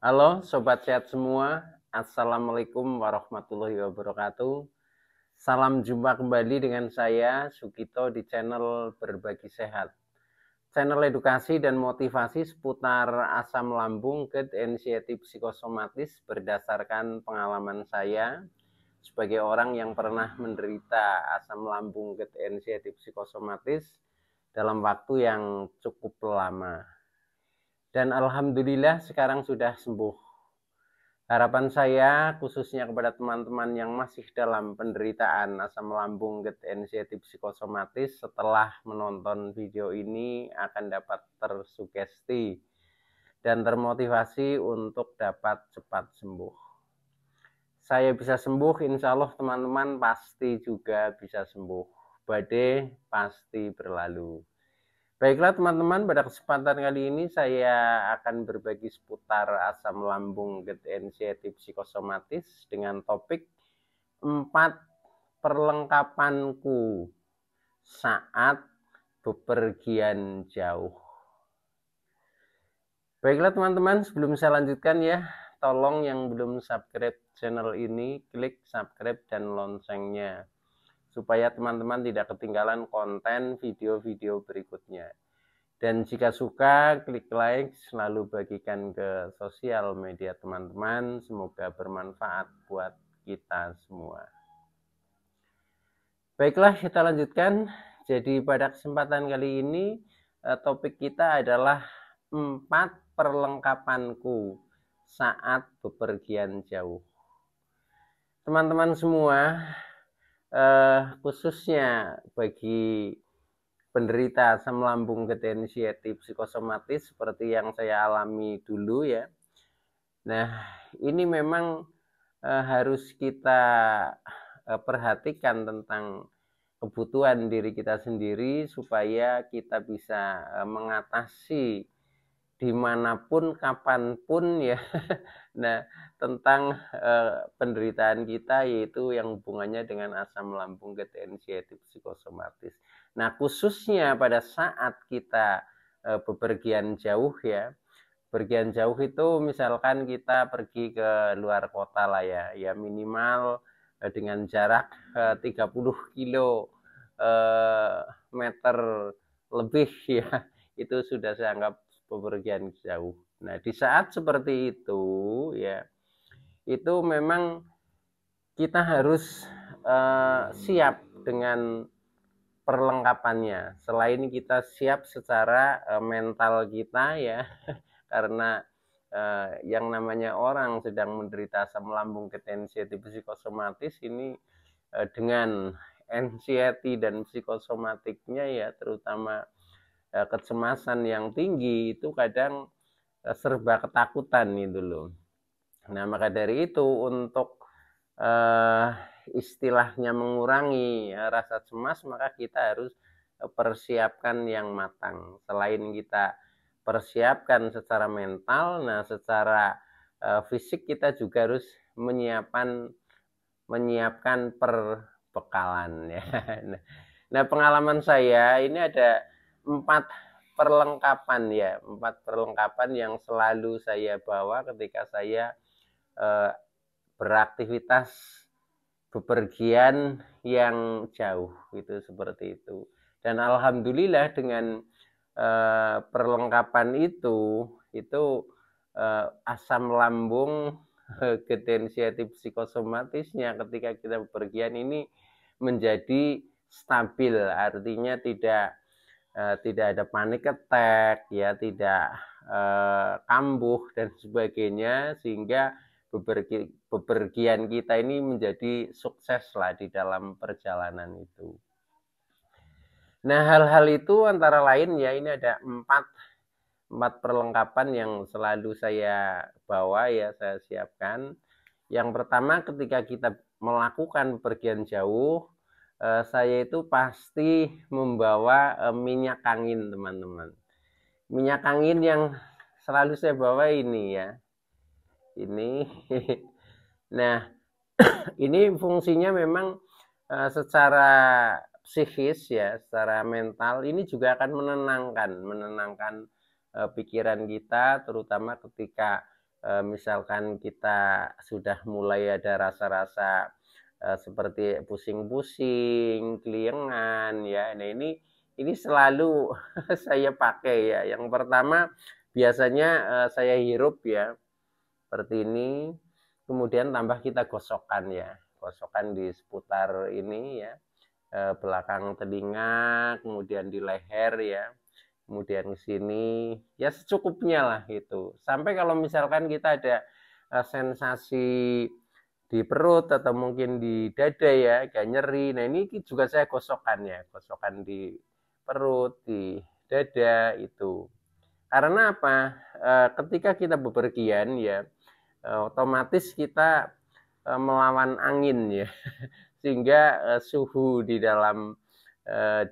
Halo Sobat Sehat semua, Assalamualaikum warahmatullahi wabarakatuh. Salam jumpa kembali dengan saya Sukito di channel Berbagi Sehat. Channel edukasi dan motivasi seputar asam lambung, GERD, anxiety psikosomatis berdasarkan pengalaman saya sebagai orang yang pernah menderita asam lambung, GERD, anxiety psikosomatis dalam waktu yang cukup lama. Dan alhamdulillah sekarang sudah sembuh. Harapan saya khususnya kepada teman-teman yang masih dalam penderitaan asam lambung, GERD, anxiety psikosomatis setelah menonton video ini akan dapat tersugesti dan termotivasi untuk dapat cepat sembuh. Saya bisa sembuh, insya Allah teman-teman pasti juga bisa sembuh. Badai pasti berlalu. Baiklah teman-teman, pada kesempatan kali ini saya akan berbagi seputar asam lambung, GERD, anxiety psikosomatis dengan topik 4 perlengkapanku saat bepergian jauh. Baiklah teman-teman, sebelum saya lanjutkan ya, tolong yang belum subscribe channel ini, klik subscribe dan loncengnya supaya teman-teman tidak ketinggalan konten video-video berikutnya. Dan jika suka, klik like, selalu bagikan ke sosial media teman-teman. Semoga bermanfaat buat kita semua. Baiklah, kita lanjutkan. Jadi pada kesempatan kali ini, topik kita adalah 4 perlengkapanku saat bepergian jauh. Teman-teman semua, khususnya bagi penderita asam lambung, GERD, anxiety psikosomatis seperti yang saya alami dulu ya. Nah, ini memang harus kita perhatikan tentang kebutuhan diri kita sendiri supaya kita bisa mengatasi dimanapun, kapanpun ya. Nah, tentang penderitaan kita yaitu yang hubungannya dengan asam lambung, GERD, anxiety psikosomatis. Nah, khususnya pada saat kita bepergian jauh ya. Bepergian jauh itu misalkan kita pergi ke luar kota lah ya. Ya minimal dengan jarak 30 kilometer lebih ya. Itu sudah saya anggap bepergian jauh. Nah, di saat seperti itu ya, itu memang kita harus siap dengan perlengkapannya. Selain kita siap secara mental kita ya, karena yang namanya orang sedang menderita asam lambung, GERD, anxiety psikosomatis ini dengan anxiety dan psikosomatiknya ya, terutama kecemasan yang tinggi itu kadang serba ketakutan itu loh. Nah, maka dari itu untuk istilahnya mengurangi rasa cemas, maka kita harus persiapkan yang matang. Selain kita persiapkan secara mental, nah secara fisik kita juga harus menyiapkan perbekalan ya. Nah, pengalaman saya ini ada 4 perlengkapan ya, 4 perlengkapan yang selalu saya bawa ketika saya beraktivitas bepergian yang jauh gitu, seperti itu. Dan alhamdulillah dengan perlengkapan itu asam lambung, GERD, anxiety psikosomatisnya ketika kita bepergian ini menjadi stabil, artinya tidak ada panic attack ya, tidak kambuh dan sebagainya, sehingga bepergian kita ini menjadi sukses lah di dalam perjalanan itu. Nah, hal-hal itu antara lain ya, ini ada 4 perlengkapan yang selalu saya bawa ya, saya siapkan. Yang pertama, ketika kita melakukan bepergian jauh, saya itu pasti membawa minyak angin teman-teman. Minyak angin yang selalu saya bawa ini ya, ini. Nah, ini fungsinya memang secara psikis ya, secara mental ini juga akan menenangkan pikiran kita, terutama ketika misalkan kita sudah mulai ada rasa-rasa seperti pusing-pusing, keliengan ya. Nah, ini selalu saya pakai ya. Yang pertama biasanya saya hirup ya, seperti ini. Kemudian tambah kita gosokkan ya. Gosokkan di seputar ini ya, belakang telinga, kemudian di leher ya. Kemudian ke sini ya secukupnya lah itu. Sampai kalau misalkan kita ada sensasi di perut atau mungkin di dada ya, kayak nyeri. Nah, ini juga saya gosokkan ya, gosokkan di perut, di dada itu. Karena apa? Ketika kita bepergian ya, otomatis kita melawan angin ya, sehingga suhu di dalam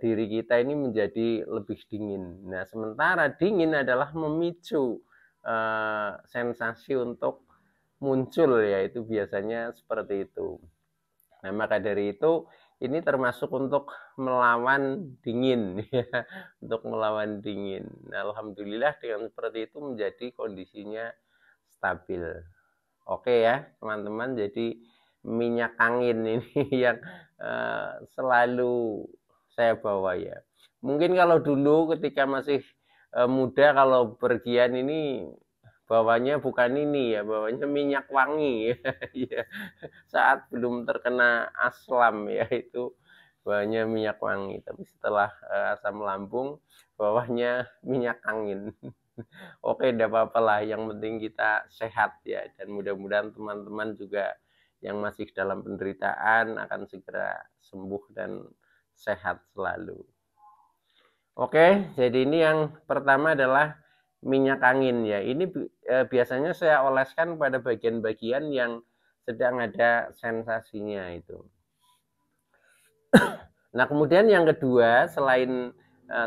diri kita ini menjadi lebih dingin. Nah, sementara dingin adalah memicu sensasi untuk muncul ya, itu biasanya seperti itu. Nah, maka dari itu ini termasuk untuk melawan dingin ya, untuk melawan dingin. Nah, alhamdulillah dengan seperti itu menjadi kondisinya stabil. Oke ya, teman-teman. Jadi minyak angin ini yang selalu saya bawa ya. Mungkin kalau dulu ketika masih muda, kalau pergian ini bawanya bukan ini ya, bawanya minyak wangi ya. Saat belum terkena aslam ya, itu bawanya minyak wangi. Tapi setelah asam lambung, bawahnya minyak angin. Oke, tidak apa-apa lah. Yang penting kita sehat ya. Dan mudah-mudahan teman-teman juga yang masih dalam penderitaan akan segera sembuh dan sehat selalu. Oke, jadi ini yang pertama adalah minyak angin ya. Ini biasanya saya oleskan pada bagian-bagian yang sedang ada sensasinya itu. Nah, kemudian yang kedua, selain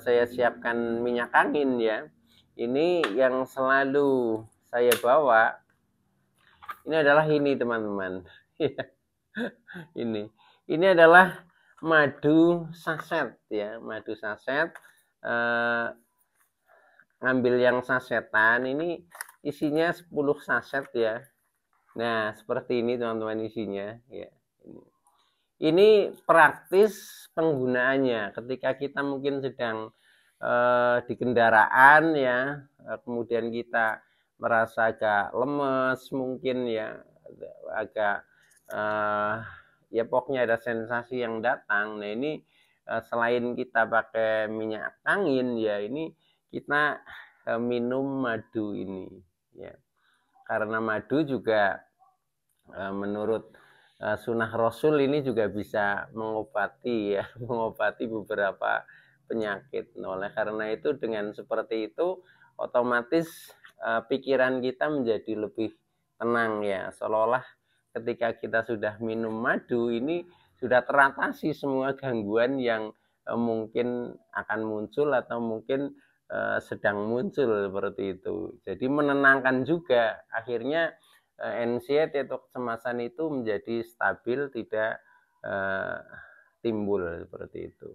saya siapkan minyak angin ya, ini yang selalu saya bawa, ini adalah ini teman-teman. Ini adalah madu saset ya, madu saset. Ngambil yang sasetan, ini isinya 10 saset ya. Nah, seperti ini teman-teman isinya ya. Ini praktis penggunaannya ketika kita mungkin sedang di kendaraan ya, kemudian kita merasa agak lemes mungkin ya, agak ya pokoknya ada sensasi yang datang. Nah, ini selain kita pakai minyak angin ya, ini kita minum madu ini ya, karena madu juga menurut sunnah Rasul ini juga bisa mengobati ya, mengobati beberapa penyakit. Nah, oleh karena itu dengan seperti itu otomatis pikiran kita menjadi lebih tenang ya, seolah-olah ketika kita sudah minum madu ini sudah teratasi semua gangguan yang mungkin akan muncul atau mungkin sedang muncul seperti itu. Jadi menenangkan juga, akhirnya anxiety atau kecemasan itu menjadi stabil, tidak timbul seperti itu.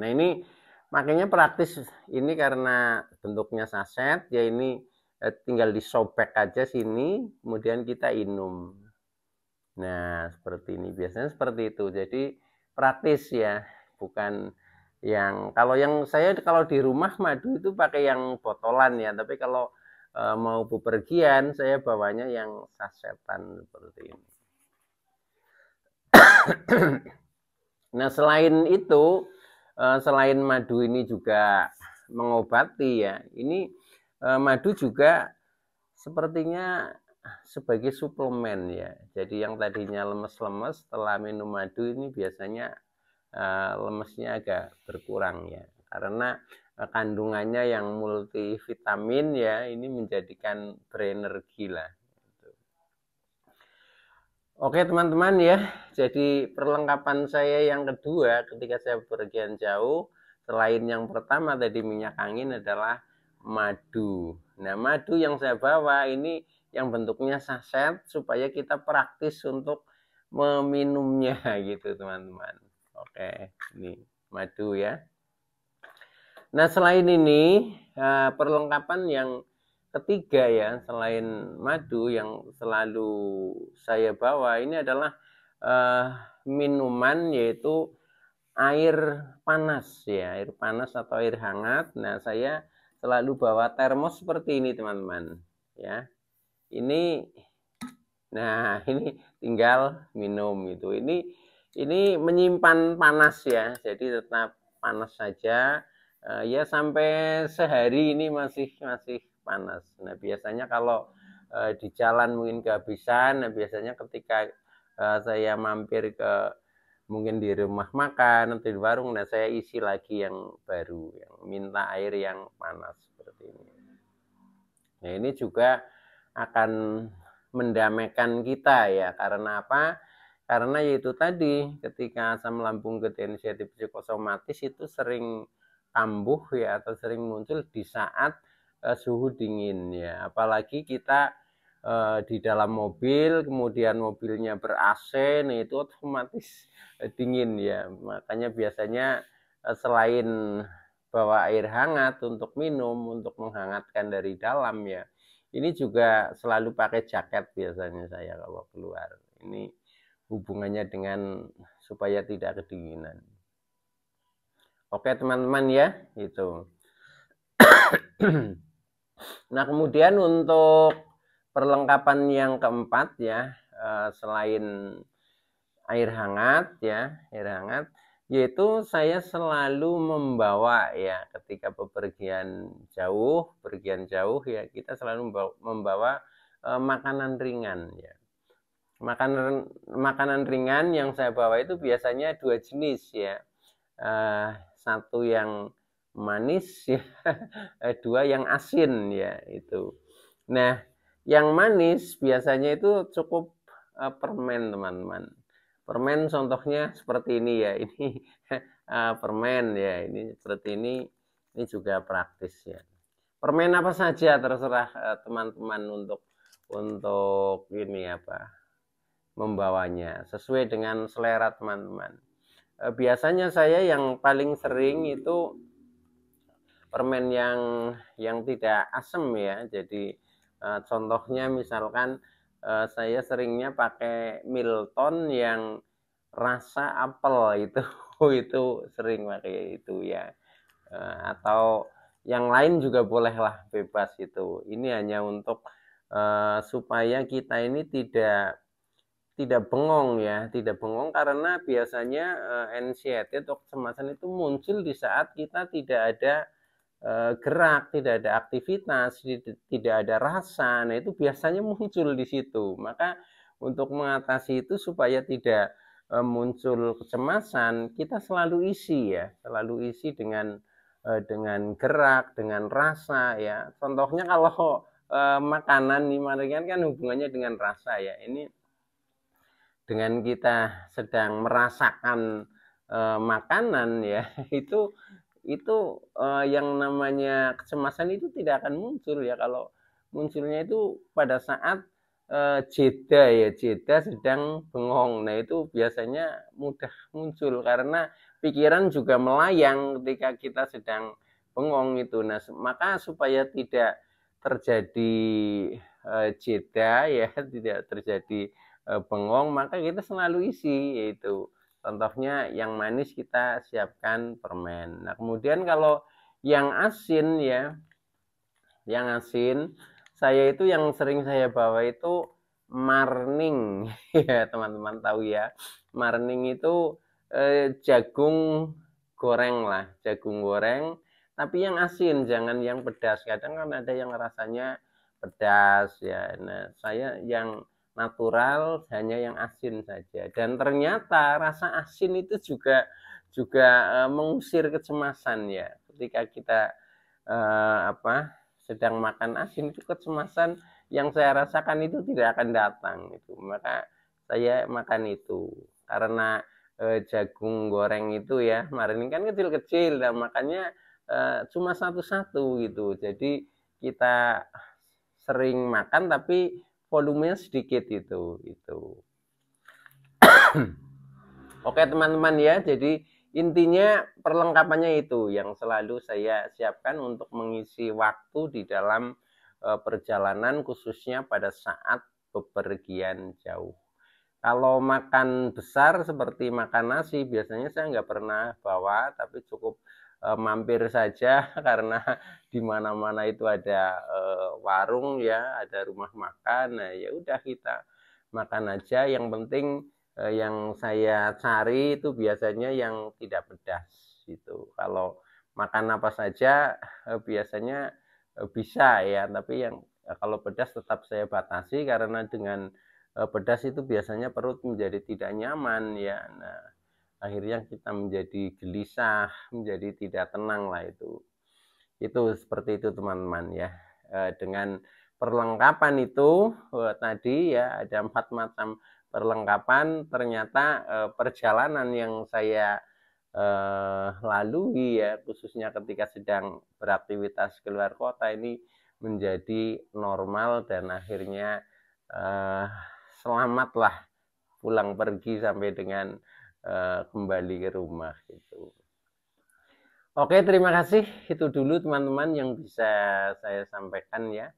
Nah, ini makanya praktis ini karena bentuknya saset ya, ini tinggal disobek aja sini, kemudian kita minum. Nah, seperti ini biasanya seperti itu. Jadi praktis ya, bukan yang kalau saya kalau di rumah madu itu pakai yang botolan ya, tapi kalau mau bepergian saya bawanya yang sasetan seperti ini. Nah, selain itu, selain madu ini juga mengobati ya, ini madu juga sepertinya sebagai suplemen ya. Jadi yang tadinya lemes-lemes setelah minum madu ini biasanya lemesnya agak berkurang ya, karena kandungannya yang multivitamin ya, ini menjadikan berenergi lah. Oke teman-teman ya, jadi perlengkapan saya yang kedua ketika saya bepergian jauh, selain yang pertama tadi minyak angin, adalah madu. Nah, madu yang saya bawa ini yang bentuknya saset supaya kita praktis untuk meminumnya gitu teman-teman. Oke, ini madu ya. Nah, selain ini perlengkapan yang ketiga ya, selain madu yang selalu saya bawa ini adalah minuman, yaitu air panas ya, air panas atau air hangat. Nah, saya selalu bawa termos seperti ini teman-teman ya. Ini, nah ini tinggal minum itu. Ini menyimpan panas ya, jadi tetap panas saja. Ya sampai sehari ini masih panas. Nah, biasanya kalau di jalan mungkin kehabisan, nah biasanya ketika saya mampir ke mungkin di rumah makan atau di warung, nah saya isi lagi yang baru, yang minta air yang panas seperti ini. Nah, ini juga akan mendamaikan kita ya. Karena apa? Karena yaitu tadi, ketika asam lambung ketensiatif psikosomatis itu sering kambuh ya, atau sering muncul di saat suhu dingin ya. Apalagi kita di dalam mobil, kemudian mobilnya ber-AC, nah itu otomatis dingin ya. Makanya biasanya selain bawa air hangat untuk minum, untuk menghangatkan dari dalam ya, ini juga selalu pakai jaket biasanya saya kalau keluar. Ini hubungannya dengan supaya tidak kedinginan. Oke teman-teman ya, itu. Nah, kemudian untuk perlengkapan yang keempat ya, selain air hangat ya, yaitu saya selalu membawa ya, ketika bepergian jauh ya, kita selalu membawa makanan ringan ya. Makanan ringan yang saya bawa itu biasanya dua jenis ya, satu yang manis ya, dua yang asin ya itu. Nah, yang manis biasanya itu cukup permen teman-teman. Permen contohnya seperti ini ya, ini permen ya, ini seperti ini juga praktis ya. Permen apa saja terserah teman-teman untuk ini apa, membawanya sesuai dengan selera teman-teman. Biasanya saya yang paling sering itu permen yang tidak asam ya. Jadi contohnya misalkan saya seringnya pakai Milton yang rasa apel itu itu sering pakai itu ya. Atau yang lain juga bolehlah, bebas itu. Ini hanya untuk supaya kita ini tidak bengong ya, tidak bengong, karena biasanya anxiety atau kecemasan itu muncul di saat kita tidak ada gerak, tidak ada aktivitas, tidak ada rasa. Nah, itu biasanya muncul di situ. Maka untuk mengatasi itu supaya tidak muncul kecemasan, kita selalu isi ya, selalu isi dengan gerak, dengan rasa ya. Contohnya kalau makanan nih, kan hubungannya dengan rasa ya. Ini dengan kita sedang merasakan makanan ya, itu yang namanya kecemasan itu tidak akan muncul ya. Kalau munculnya itu pada saat jeda sedang bengong. Nah, itu biasanya mudah muncul karena pikiran juga melayang ketika kita sedang bengong itu. Nah, maka supaya tidak terjadi jeda ya, tidak terjadi bengong, maka kita selalu isi, yaitu contohnya yang manis kita siapkan permen. Nah, kemudian kalau yang asin ya, yang asin saya itu yang sering saya bawa itu marning ya, teman-teman tahu ya. Marning itu jagung goreng lah, jagung goreng, tapi yang asin, jangan yang pedas. Kadang kan ada yang rasanya pedas ya. Nah, saya yang natural, hanya yang asin saja. Dan ternyata rasa asin itu juga mengusir kecemasan ya. Ketika kita sedang makan asin, itu kecemasan yang saya rasakan itu tidak akan datang itu. Maka saya makan itu karena jagung goreng itu ya, kemarin kan kecil-kecil, dan makannya cuma satu-satu gitu. Jadi kita sering makan tapi volumenya sedikit itu. Oke teman-teman ya, jadi intinya perlengkapannya itu yang selalu saya siapkan untuk mengisi waktu di dalam perjalanan, khususnya pada saat bepergian jauh. Kalau makan besar seperti makan nasi, biasanya saya nggak pernah bawa, tapi cukup mampir saja karena di mana-mana itu ada warung ya, ada rumah makan. Nah, ya udah kita makan aja. Yang penting yang saya cari itu biasanya yang tidak pedas gitu. Kalau makan apa saja biasanya bisa ya, tapi yang kalau pedas tetap saya batasi karena dengan pedas itu biasanya perut menjadi tidak nyaman ya. Nah, akhirnya kita menjadi gelisah, menjadi tidak tenang lah itu. Itu seperti itu teman-teman ya. Dengan perlengkapan itu tadi ya ada 4 macam perlengkapan. Ternyata perjalanan yang saya lalui ya, khususnya ketika sedang beraktivitas keluar kota ini menjadi normal dan akhirnya eh, selamatlah pulang pergi sampai dengan kembali ke rumah gitu. Oke, terima kasih. Itu dulu teman-teman yang bisa saya sampaikan ya.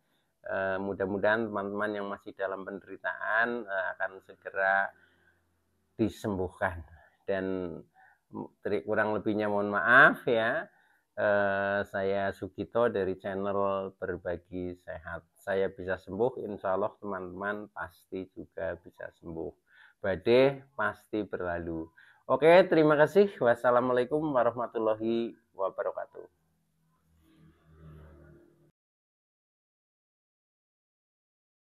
Mudah-mudahan teman-teman yang masih dalam penderitaan akan segera disembuhkan. Dan kurang lebihnya mohon maaf ya. Saya Sugito dari channel Berbagi Sehat. Saya bisa sembuh, insya Allah teman-teman pasti juga bisa sembuh. Badai pasti berlalu. Oke, terima kasih. Wassalamualaikum warahmatullahi wabarakatuh.